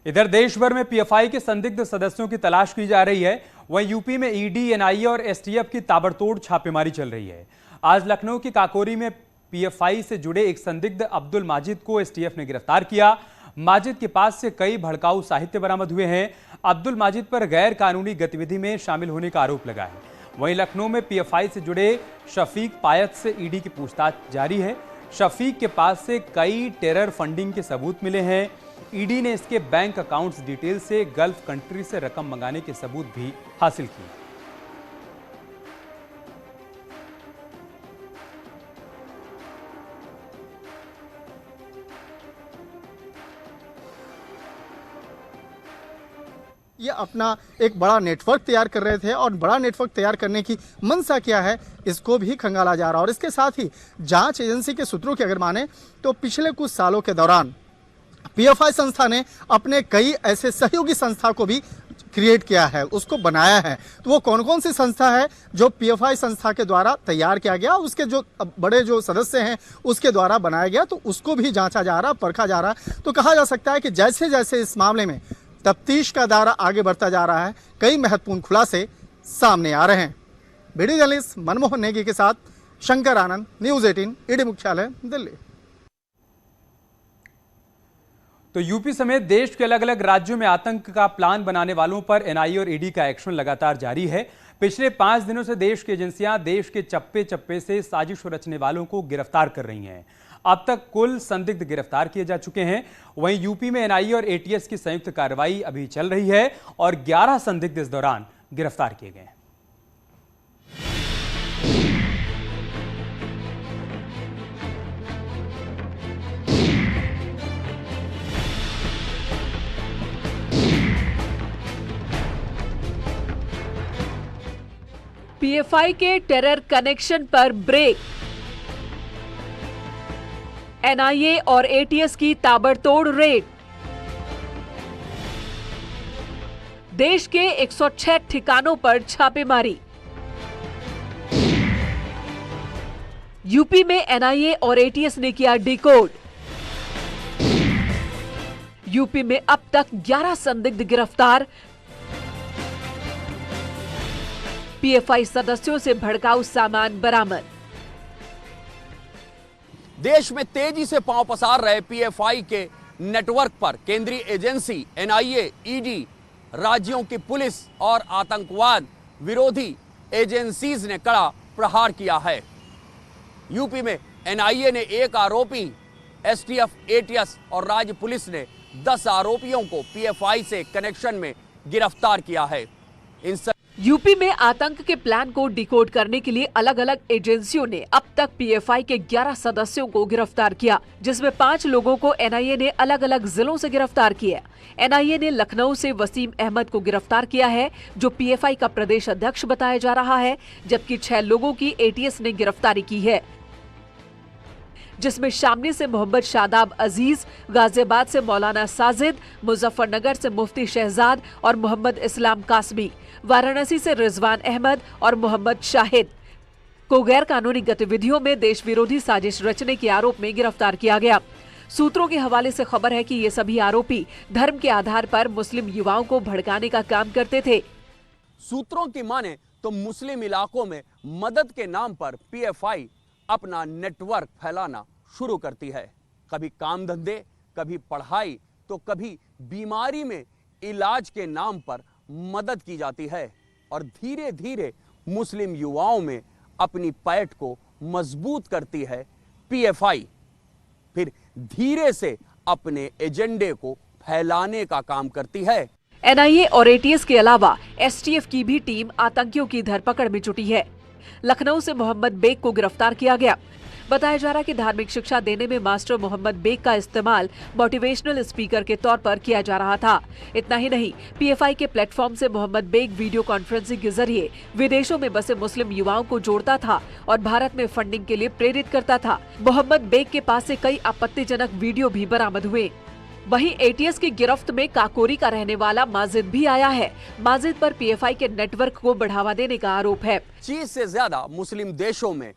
इधर देश भर में पीएफआई के संदिग्ध सदस्यों की तलाश की जा रही है। वहीं यूपी में ईडी, एनआईए और एसटीएफ की ताबड़तोड़ छापेमारी चल रही है। आज लखनऊ की काकोरी में पीएफआई से जुड़े एक संदिग्ध अब्दुल माजिद को एसटीएफ ने गिरफ्तार किया। माजिद के पास से कई भड़काऊ साहित्य बरामद हुए हैं। अब्दुल माजिद पर गैर कानूनी गतिविधि में शामिल होने का आरोप लगा है। वहीं लखनऊ में पीएफआई से जुड़े शफीक पायत से ईडी की पूछताछ जारी है। शफीक के पास से कई टेरर फंडिंग के सबूत मिले हैं। ईडी ने इसके बैंक अकाउंट्स डिटेल से गल्फ कंट्री से रकम मंगाने के सबूत भी हासिल किए। ये अपना एक बड़ा नेटवर्क तैयार कर रहे थे और बड़ा नेटवर्क तैयार करने की मंशा क्या है, इसको भी खंगाला जा रहा है। और इसके साथ ही जांच एजेंसी के सूत्रों की अगर माने तो पिछले कुछ सालों के दौरान पीएफआई संस्था ने अपने कई ऐसे सहयोगी संस्था को भी क्रिएट किया है, उसको बनाया है। तो वो कौन कौन सी संस्था है जो पीएफआई संस्था के द्वारा तैयार किया गया, उसके जो बड़े जो सदस्य हैं उसके द्वारा बनाया गया, तो उसको भी जांचा जा रहा, परखा जा रहा। तो कहा जा सकता है कि जैसे जैसे इस मामले में तफ्तीश का दायरा आगे बढ़ता जा रहा है, कई महत्वपूर्ण खुलासे सामने आ रहे हैं। वीडियो जर्नलिस्ट मनमोहन नेगी के साथ शंकर आनंद, न्यूज़ 18, ईडी मुख्यालय, दिल्ली। तो यूपी समेत देश के अलग अलग राज्यों में आतंक का प्लान बनाने वालों पर एनआईए और ईडी का एक्शन लगातार जारी है। पिछले 5 दिनों से देश की एजेंसियां देश के चप्पे चप्पे से साजिश रचने वालों को गिरफ्तार कर रही हैं। अब तक कुल संदिग्ध गिरफ्तार किए जा चुके हैं। वहीं यूपी में एनआईए और एटीएस की संयुक्त कार्रवाई अभी चल रही है और 11 संदिग्ध इस दौरान गिरफ्तार किए गए हैं। पीएफआई के टेरर कनेक्शन पर ब्रेक, एनआईए और एटीएस की ताबड़तोड़ रेड। देश के 106 ठिकानों पर छापेमारी। यूपी में एनआईए और एटीएस ने किया डिकोड। यूपी में अब तक 11 संदिग्ध गिरफ्तार। पीएफआई सदस्यों से भड़काऊ सामान बरामद। देश में तेजी से पांव पसार रहे पीएफआई के नेटवर्क पर केंद्रीय एजेंसी एनआईए, ईडी, राज्यों की पुलिस और आतंकवाद विरोधी एजेंसीज ने कड़ा प्रहार किया है। यूपी में एनआईए ने 1 आरोपी, एसटीएफ, एटीएस और राज्य पुलिस ने 10 आरोपियों को पीएफआई से कनेक्शन में गिरफ्तार किया है। यूपी में आतंक के प्लान को डिकोड करने के लिए अलग अलग एजेंसियों ने अब तक पीएफआई के 11 सदस्यों को गिरफ्तार किया, जिसमें 5 लोगों को एनआईए ने अलग अलग जिलों से गिरफ्तार किया। एनआईए ने लखनऊ से वसीम अहमद को गिरफ्तार किया है, जो पीएफआई का प्रदेश अध्यक्ष बताया जा रहा है, जबकि 6 लोगों की एटीएस ने गिरफ्तारी की है, जिसमें शामली से मोहम्मद शादाब अजीज, गाजियाबाद से मौलाना साजिद, मुजफ्फरनगर से मुफ्ती शहजाद और मोहम्मद इस्लाम कासमी, वाराणसी से रिजवान अहमद और मोहम्मद शाहिद को गैर कानूनी गतिविधियों में देश विरोधी साजिश रचने के आरोप में गिरफ्तार किया गया। सूत्रों के हवाले से खबर है कि ये सभी आरोपी धर्म के आधार पर मुस्लिम युवाओं को भड़काने का काम करते थे। सूत्रों की माने तो मुस्लिम इलाकों में मदद के नाम पर पीएफआई अपना नेटवर्क फैलाना शुरू करती है। कभी काम धंधे, कभी पढ़ाई, तो कभी बीमारी में इलाज के नाम पर मदद की जाती है और धीरे धीरे मुस्लिम युवाओं में अपनी पैठ को मजबूत करती है पीएफआई। फिर धीरे से अपने एजेंडे को फैलाने का काम करती है। एनआईए और एटीएस के अलावा एसटीएफ की भी टीम आतंकियों की धरपकड़ में जुटी है। लखनऊ से मोहम्मद बेग को गिरफ्तार किया गया। बताया जा रहा कि धार्मिक शिक्षा देने में मास्टर मोहम्मद बेग का इस्तेमाल मोटिवेशनल स्पीकर के तौर पर किया जा रहा था। इतना ही नहीं, पीएफआई के प्लेटफॉर्म से मोहम्मद बेग वीडियो कॉन्फ्रेंसिंग के जरिए विदेशों में बसे मुस्लिम युवाओं को जोड़ता था और भारत में फंडिंग के लिए प्रेरित करता था। मोहम्मद बेग के पास से कई आपत्तिजनक वीडियो भी बरामद हुए। वहीं एटीएस की गिरफ्त में काकोरी का रहने वाला माजिद भी आया है। माजिद पर पीएफआई के नेटवर्क को बढ़ावा देने का आरोप है। चीज से ज्यादा मुस्लिम देशों में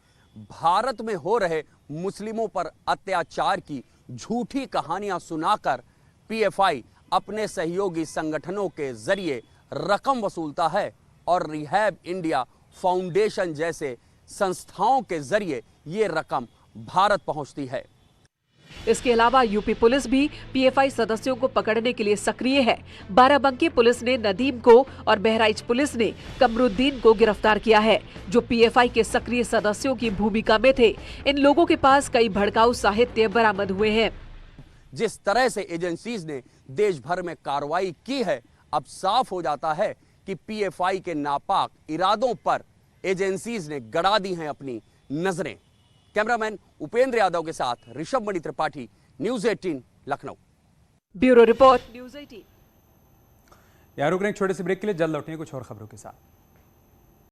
भारत में हो रहे मुस्लिमों पर अत्याचार की झूठी कहानियां सुनाकर पीएफआई अपने सहयोगी संगठनों के जरिए रकम वसूलता है और रिहैब इंडिया फाउंडेशन जैसे संस्थाओं के जरिए ये रकम भारत पहुंचती है। इसके अलावा यूपी पुलिस भी पीएफआई सदस्यों को पकड़ने के लिए सक्रिय है। बाराबंकी पुलिस ने नदीम को और बहराइच पुलिस ने कमरुद्दीन को गिरफ्तार किया है, जो पीएफआई के सक्रिय सदस्यों की भूमिका में थे। इन लोगों के पास कई भड़काऊ साहित्य बरामद हुए हैं। जिस तरह से एजेंसीज ने देश भर में कार्रवाई की है, अब साफ हो जाता है कि पीएफआई के नापाक इरादों पर एजेंसीज ने गड़ा दी हैं अपनी नजरें। कैमरामैन उपेंद्र यादव के साथ Rishabh Mani Tripathi, news 18 Lucknow. Bureau report, news 18। यहाँ रुक रहे हैं एक छोटे से ब्रेक के लिए, जल्द लौटेंगे कुछ और खबरों के साथ।